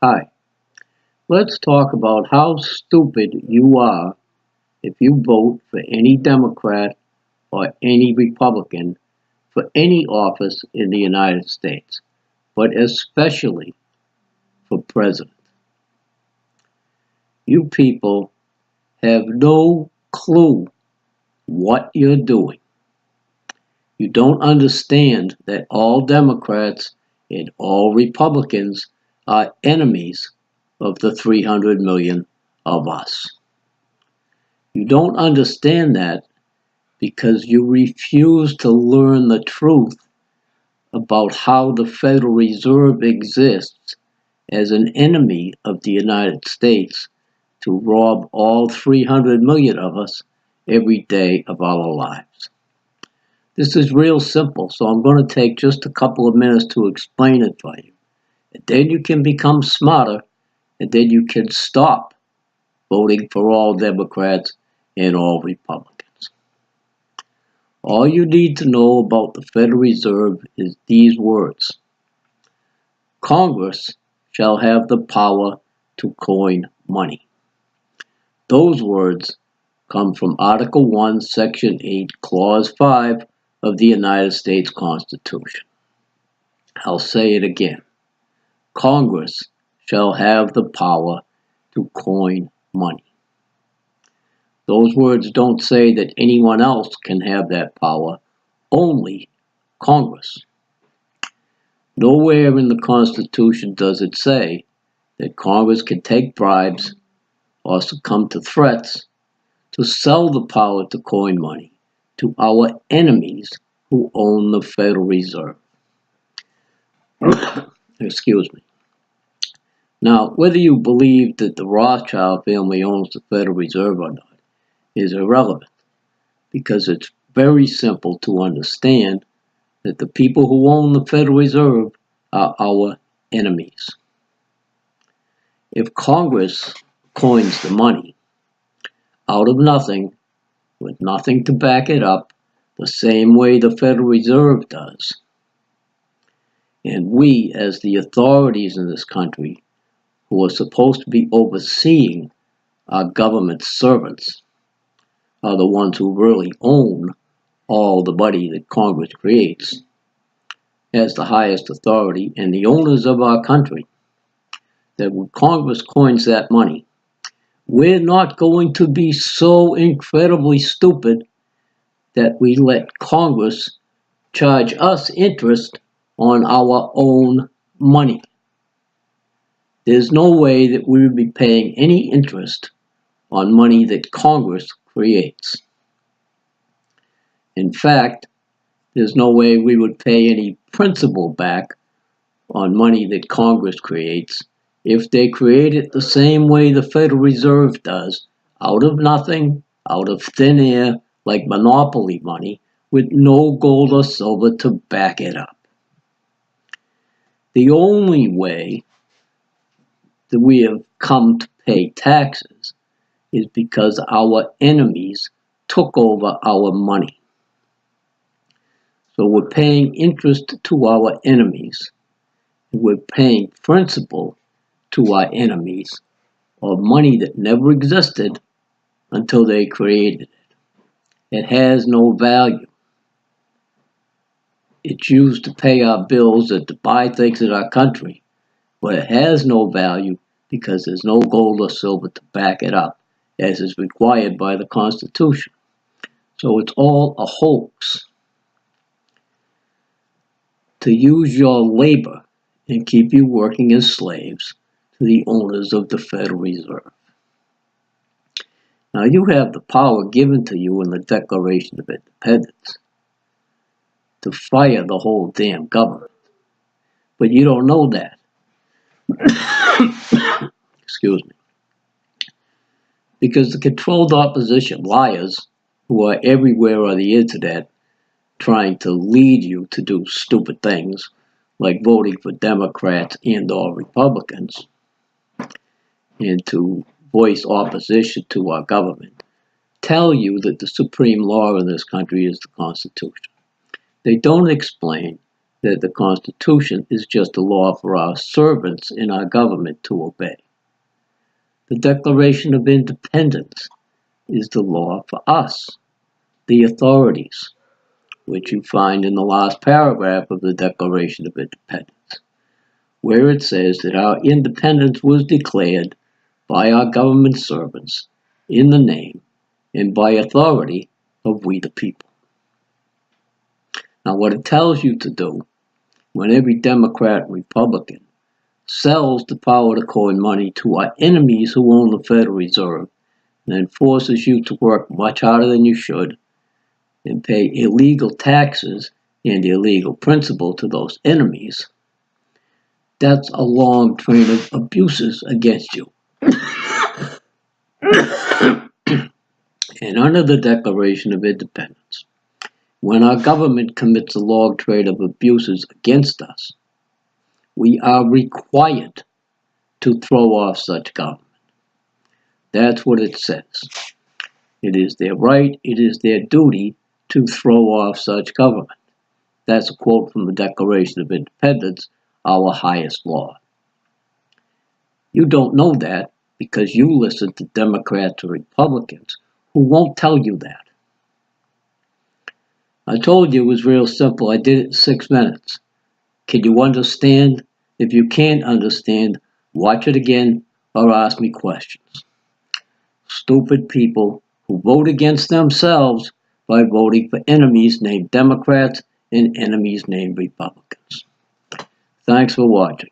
Hi, let's talk about how stupid you are if you vote for any Democrat or any Republican for any office in the United States, but especially for president. You people have no clue what you're doing. You don't understand that all Democrats and all Republicans are enemies of the 300 million of us. You don't understand that because you refuse to learn the truth about how the Federal Reserve exists as an enemy of the United States to rob all 300 million of us every day of our lives. This is real simple, so I'm going to take just a couple of minutes to explain it for you. And then you can become smarter, and then you can stop voting for all Democrats and all Republicans. All you need to know about the Federal Reserve is these words. Congress shall have the power to coin money. Those words come from Article 1, Section 8, Clause 5 of the United States Constitution. I'll say it again. Congress shall have the power to coin money. Those words don't say that anyone else can have that power, only Congress. Nowhere in the Constitution does it say that Congress can take bribes or succumb to threats to sell the power to coin money to our enemies who own the Federal Reserve. Excuse me. Now, whether you believe that the Rothschild family owns the Federal Reserve or not is irrelevant, because it's very simple to understand that the people who own the Federal Reserve are our enemies. If Congress coins the money out of nothing, with nothing to back it up, the same way the Federal Reserve does, and we, as the authorities in this country, who are supposed to be overseeing our government servants, are the ones who really own all the money that Congress creates, as the highest authority and the owners of our country, that when Congress coins that money, we're not going to be so incredibly stupid that we let Congress charge us interest on our own money. There's no way that we would be paying any interest on money that Congress creates. In fact, there's no way we would pay any principal back on money that Congress creates if they create it the same way the Federal Reserve does, out of nothing, out of thin air, like monopoly money, with no gold or silver to back it up. The only way that we have come to pay taxes is because our enemies took over our money. So we're paying interest to our enemies. We're paying principal to our enemies of money that never existed until they created it. It has no value. It's used to pay our bills and to buy things in our country, but it has no value because there's no gold or silver to back it up, as is required by the Constitution. So it's all a hoax to use your labor and keep you working as slaves to the owners of the Federal Reserve. Now, you have the power given to you in the Declaration of Independence to fire the whole damn government, but you don't know that. Excuse me. Because the controlled opposition liars who are everywhere on the internet trying to lead you to do stupid things like voting for Democrats and or Republicans and to voice opposition to our government, tell you that the supreme law in this country is the Constitution. They don't explain that the Constitution is just a law for our servants in our government to obey. The Declaration of Independence is the law for us, the authorities, which you find in the last paragraph of the Declaration of Independence, where it says that our independence was declared by our government servants in the name and by authority of we the people. Now, what it tells you to do when every Democrat and Republican sells the power to coin money to our enemies who own the Federal Reserve and then forces you to work much harder than you should and pay illegal taxes and illegal principal to those enemies, that's a long train of abuses against you. And under the Declaration of Independence, when our government commits a long train of abuses against us, we are required to throw off such government. That's what it says. It is their right, it is their duty to throw off such government. That's a quote from the Declaration of Independence, our highest law. You don't know that because you listen to Democrats or Republicans who won't tell you that. I told you it was real simple. I did it in 6 minutes. Can you understand? If you can't understand, watch it again or ask me questions. Stupid people who vote against themselves by voting for enemies named Democrats and enemies named Republicans. Thanks for watching.